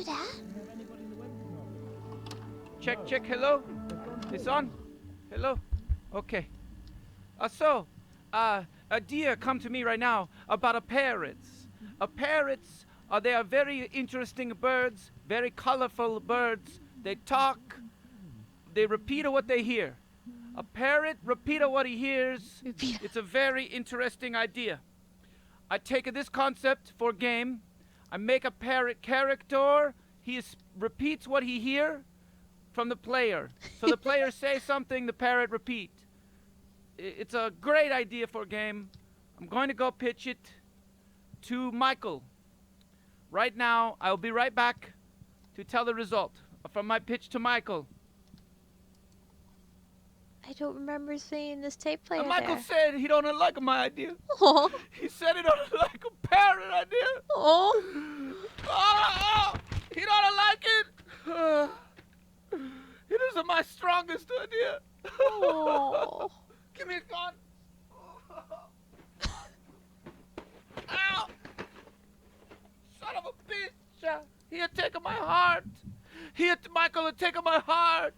Dad? Check, hello? It's on? Hello? Okay. A deer come to me right now about a parrots. Parrots, they are very interesting birds, very colorful birds. They talk, they repeat what they hear. A parrot repeat what he hears. Repeat. It's a very interesting idea. I take this concept for game. I make a parrot character. Repeats what he hear from the player. So the player say something, the parrot repeat. It's a great idea for a game. I'm going to go pitch it to Michael. Right now, I'll be right back to tell the result from my pitch to Michael. I don't remember seeing this tape player Michael there. said he don't like my idea. Oh. He said he don't like a parrot idea. Oh. Oh, he don't like it. It isn't my strongest idea. Oh. Give me a gun. Ow! Son of a bitch. He had taken my heart. Michael had taken my heart.